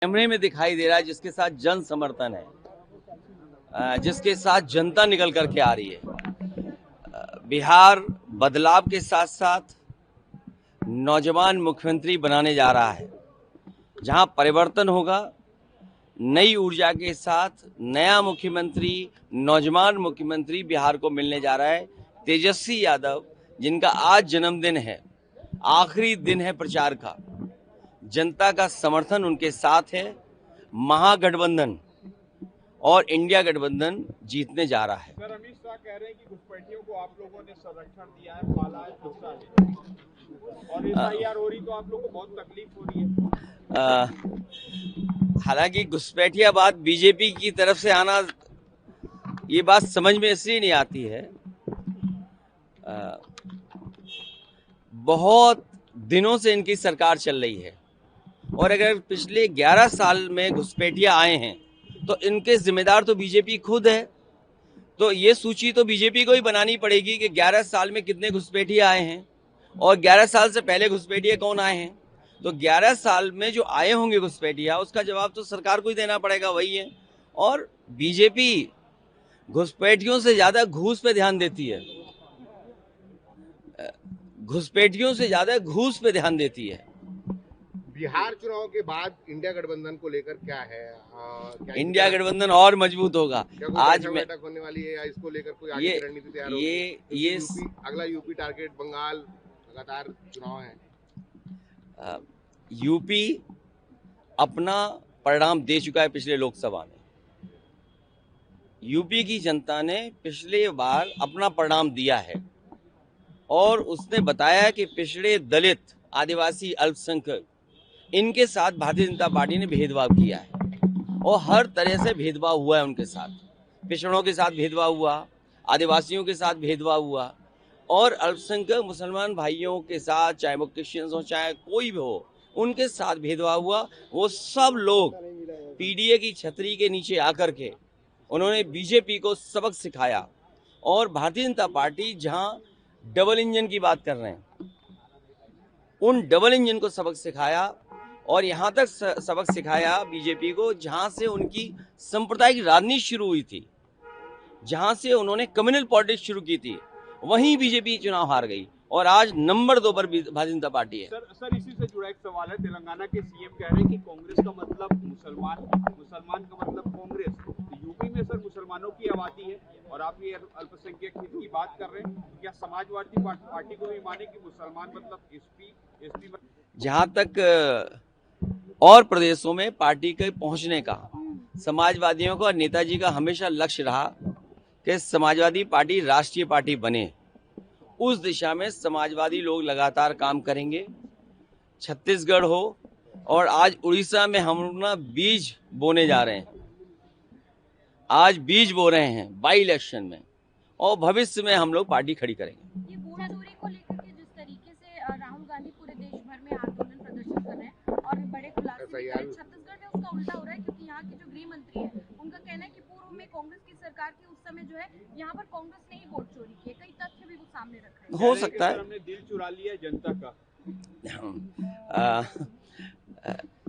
कैमरे में दिखाई दे रहा है, जिसके साथ जन समर्थन है, जिसके साथ जनता निकल करके आ रही है। बिहार बदलाव के साथ साथ नौजवान मुख्यमंत्री बनाने जा रहा है, जहां परिवर्तन होगा, नई ऊर्जा के साथ नया मुख्यमंत्री, नौजवान मुख्यमंत्री बिहार को मिलने जा रहा है। तेजस्वी यादव, जिनका आज जन्मदिन है, आखिरी दिन है प्रचार का, जनता का समर्थन उनके साथ है। महागठबंधन और इंडिया गठबंधन जीतने जा रहा है। सर, अमित शाह कह रहे हैं कि घुसपैठियों को आप लोगों ने संरक्षण दिया है, पाला है, पोसा है, और एफआईआर हो रही तो आप लोगों को बहुत तकलीफ हो रही है। हालांकि घुसपैठिया बात बीजेपी की तरफ से आना, ये बात समझ में इसलिए नहीं आती है। बहुत दिनों से इनकी सरकार चल रही है, और अगर पिछले 11 साल में घुसपैठिया आए हैं तो इनके जिम्मेदार तो बीजेपी खुद है। तो ये सूची तो बीजेपी को ही बनानी पड़ेगी कि 11 साल में कितने घुसपैठिया आए हैं, और 11 साल से पहले घुसपैठिया कौन आए हैं। तो 11 साल में जो आए होंगे घुसपैठिया, उसका जवाब तो सरकार को ही देना पड़ेगा, वही है। और बीजेपी घुसपैठियों से ज्यादा घूस पे ध्यान देती है, घुसपैठियों से ज्यादा घूस पे ध्यान देती है। बिहार चुनाव के बाद इंडिया गठबंधन को लेकर क्या है? इंडिया गठबंधन और मजबूत होगा। आज बैठक होने वाली है या इसको लेकर कोई आगे की रणनीति तैयार होगी? ये अगला यूपी टारगेट, बंगाल लगातार चुनाव है। यूपी अपना परिणाम दे चुका है पिछले लोकसभा में। यूपी की जनता ने पिछले बार अपना परिणाम दिया है, और उसने बताया कि पिछड़े, दलित, आदिवासी, अल्पसंख्यक, इनके साथ भारतीय जनता पार्टी ने भेदभाव किया है, और हर तरह से भेदभाव हुआ है उनके साथ। पिछड़ों के साथ भेदभाव हुआ, आदिवासियों के साथ भेदभाव हुआ, और अल्पसंख्यक मुसलमान भाइयों के साथ, चाहे वो क्रिश्चियंस हो चाहे कोई भी हो, उनके साथ भेदभाव हुआ। वो सब लोग पीडीए की छतरी के नीचे आकर के उन्होंने बीजेपी को सबक सिखाया, और भारतीय जनता पार्टी जहां डबल इंजन की बात कर रहे हैं, उन डबल इंजन को सबक सिखाया, और यहां तक सबक सिखाया बीजेपी को जहां से उनकी सांप्रदायिक राजनीति शुरू हुई थी, जहां से उन्होंने कम्युनल पॉलिटिक्स शुरू की थी, वहीं बीजेपी चुनाव हार गई, और आज नंबर 2 पर भारतीय जनता पार्टी है। सर, इसी से जुड़ा एक सवाल है। तेलंगाना के सीएम कह रहे हैं कि कांग्रेस का मतलब मुसलमान, मुसलमान का मतलब कांग्रेस। तो यूपी में सर मुसलमानों की आबादी है, और आप ये अल्पसंख्यक हित की बात कर रहे हैं। क्या समाजवादी पार्टी को भी माने कि मुसलमान मतलब एसपी? जहां तक और प्रदेशों में पार्टी के पहुंचने का समाजवादियों का और नेताजी का हमेशा लक्ष्य रहा कि समाजवादी पार्टी राष्ट्रीय पार्टी बने, उस दिशा में समाजवादी लोग लगातार काम करेंगे। छत्तीसगढ़ हो, और आज उड़ीसा में हम ना बीज बोने जा रहे हैं, आज बीज बो रहे हैं बाई इलेक्शन में, और भविष्य में हम लोग पार्टी खड़ी करेंगे। ये बूढ़ा दूरी को लेकर के जिस तरीके से राहुल गांधी पूरे देश भर में आंदोलन प्रदर्शन कर रहे हैं और बड़े खुलासे कर रहे हैं, छत्तीसगढ़ में उसका उल्टा हो रहा है, क्योंकि यहाँ के जो गृह मंत्री है उनका कहना है कि पूर्व में कांग्रेस की सरकार की उस समय जो है यहाँ पर कांग्रेस ने ही वोट चोरी किए। कई तथ्य भी वो सामने रख रहे हैं। हो सकता है हमने दिल चुरा लिया जनता का।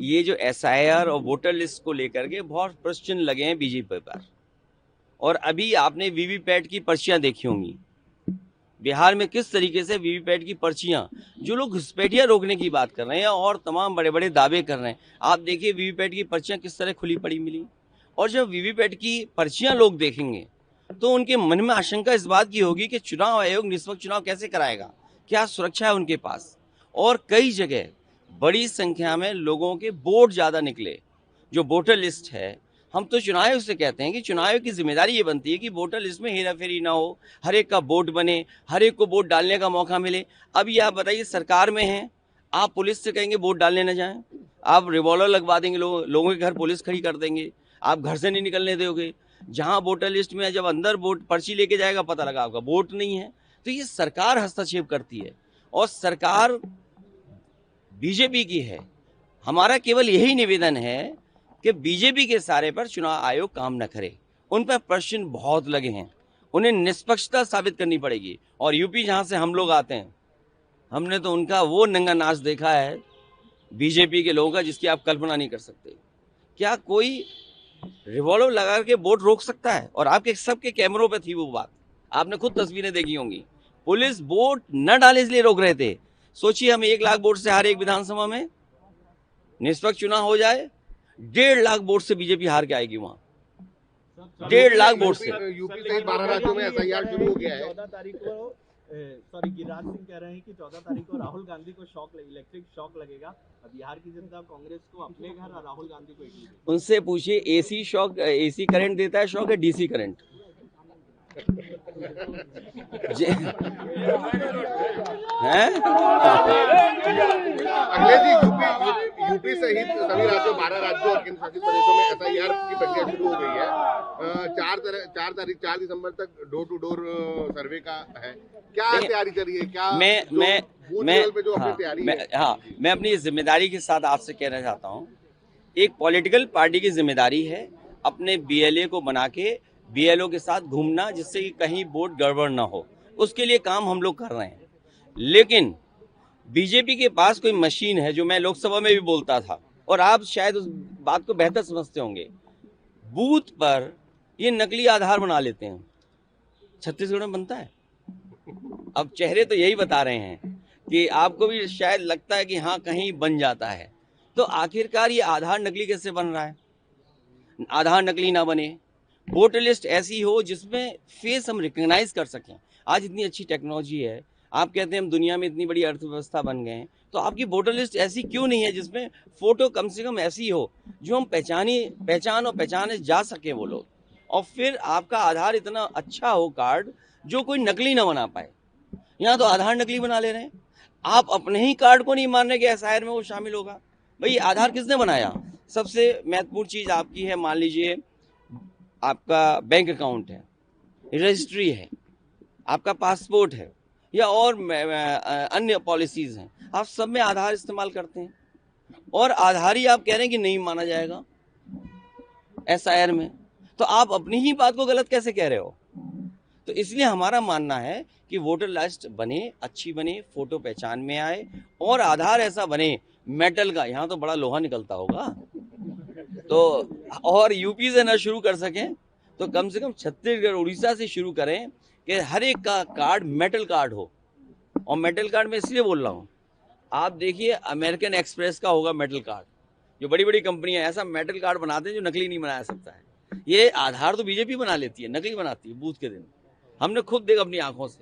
ये जो एसआईआर और वोटर लिस्ट को लेकर के बहुत प्रश्न लगे हैं बीजेपी पर, और अभी आपने वीवीपैट की पर्चियां देखी होंगी बिहार में, किस तरीके से वीवीपैट की पर्चियां, जो लोग घुसपैठिया रोकने की बात कर रहे हैं और तमाम बड़े बड़े दावे कर रहे हैं, आप देखिए वीवीपैट की पर्चियां किस तरह खुली पड़ी मिली। और जब वीवीपैट की पर्चियां लोग देखेंगे तो उनके मन में आशंका इस बात की होगी कि चुनाव आयोग निष्पक्ष चुनाव कैसे कराएगा, क्या सुरक्षा है उनके पास। और कई जगह बड़ी संख्या में लोगों के वोट ज्यादा निकले। जो वोटर लिस्ट है, हम तो चुनाव आयोग से कहते हैं कि चुनाव आयोग की जिम्मेदारी ये बनती है कि वोटर लिस्ट में हेराफेरी ना हो, हर एक का वोट बने, हर एक को वोट डालने का मौका मिले। अब ये आप बताइए, सरकार में हैं, आप पुलिस से कहेंगे वोट डालने न जाएं, आप रिवॉल्वर लगवा देंगे, लोगों के घर पुलिस खड़ी कर देंगे, आप घर से नहीं निकलने दोगे। जहां वोटर लिस्ट में जब अंदर वोट पर्ची लेके जाएगा, पता लगा आपका वोट नहीं है। तो ये सरकार हस्तक्षेप करती है, और सरकार बीजेपी की है। हमारा केवल यही निवेदन है कि बीजेपी के सारे पर चुनाव आयोग काम न करे। उन पर प्रश्न बहुत लगे हैं, उन्हें निष्पक्षता साबित करनी पड़ेगी। और यूपी जहां से हम लोग आते हैं, हमने तो उनका वो नंगा नाच देखा है बीजेपी के लोगों का, जिसकी आप कल्पना नहीं कर सकते। क्या कोई रिवॉल्वर लगा के वोट रोक सकता है? और आपके सबके कैमरों पे थी वो बात, आपने खुद तस्वीरें देखी होंगी। पुलिस वोट न डाले इसलिए रोक रहे थे। सोचिए हम 1 लाख वोट से हारे एक विधानसभा में, निष्पक्ष चुनाव हो जाए, 1.5 लाख वोट से बीजेपी हार के आएगी वहां, 1.5 लाख वोट से। यूपी सहित 12 राज्यों में एसआईआर शुरू हो गया है। 14 तारीख को गिरिराज सिंह कह रहे हैं कि 14 तारीख को राहुल गांधी को इलेक्ट्रिक शॉक लगेगा। बिहार की जनता कांग्रेस को अपने घर और राहुल गांधी को इटली। उनसे पूछिए एसी शॉक, एसी करंट देता है शॉक है डीसी करंट? हैं? अगले जी यूपी सहित सभी राज्यों 12 राज्यों और केंद्र शासित प्रदेशों में एसआईआर की प्रक्रिया शुरू हो गई है। 4 दिसंबर तक डोर टू डोर सर्वे का है। क्या तैयारी चल रही है? क्या मैं अपनी जिम्मेदारी के साथ आपसे कहना चाहता हूँ, एक पॉलिटिकल पार्टी की जिम्मेदारी है अपने बीएलए को बना के बीएलओ के साथ घूमना, जिससे कि कहीं वोट गड़बड़ ना हो। उसके लिए काम हम लोग कर रहे हैं। लेकिन बीजेपी के पास कोई मशीन है, जो मैं लोकसभा में भी बोलता था और आप शायद उस बात को बेहतर समझते होंगे, बूथ पर ये नकली आधार बना लेते हैं। छत्तीसगढ़ में बनता है। अब चेहरे तो यही बता रहे हैं कि आपको भी शायद लगता है कि हाँ कहीं बन जाता है। तो आखिरकार ये आधार नकली कैसे बन रहा है? आधार नकली ना बने, वोटर लिस्ट ऐसी हो जिसमें फेस हम रिकग्नाइज कर सकें। आज इतनी अच्छी टेक्नोलॉजी है, आप कहते हैं हम दुनिया में इतनी बड़ी अर्थव्यवस्था बन गए हैं, तो आपकी वोटर लिस्ट ऐसी क्यों नहीं है जिसमें फोटो कम से कम ऐसी हो जो हम पहचाने जा सके वो लोग, और फिर आपका आधार इतना अच्छा हो कार्ड जो कोई नकली ना बना पाए। यहाँ तो आधार नकली बना ले रहे हैं। आप अपने ही कार्ड को नहीं मान रहे कि एसआईआर में वो शामिल होगा। भाई आधार किसने बनाया? सबसे महत्वपूर्ण चीज आपकी है, मान लीजिए आपका बैंक अकाउंट है, रजिस्ट्री है, आपका पासपोर्ट है, या और अन्य पॉलिसीज हैं, आप सब में आधार इस्तेमाल करते हैं, और आधार ही आप कह रहे हैं कि नहीं माना जाएगा एसआईआर में। तो आप अपनी ही बात को गलत कैसे कह रहे हो? तो इसलिए हमारा मानना है कि वोटर लिस्ट बने, अच्छी बने, फोटो पहचान में आए, और आधार ऐसा बने मेटल का, यहाँ तो बड़ा लोहा निकलता होगा, तो और यूपी से ना शुरू कर सकें तो कम से कम छत्तीसगढ़ उड़ीसा से शुरू करें कि हर एक का कार्ड मेटल कार्ड हो। और मेटल कार्ड में इसलिए बोल रहा हूँ, आप देखिए अमेरिकन एक्सप्रेस का होगा मेटल कार्ड, जो बड़ी बड़ी कंपनियां ऐसा मेटल कार्ड बनाते हैं जो नकली नहीं बनाया सकता है। ये आधार तो बीजेपी बना लेती है, नकली बनाती है बूथ के दिन, हमने खुद देखा अपनी आंखों से।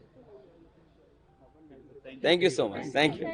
Thank you so much, thank you.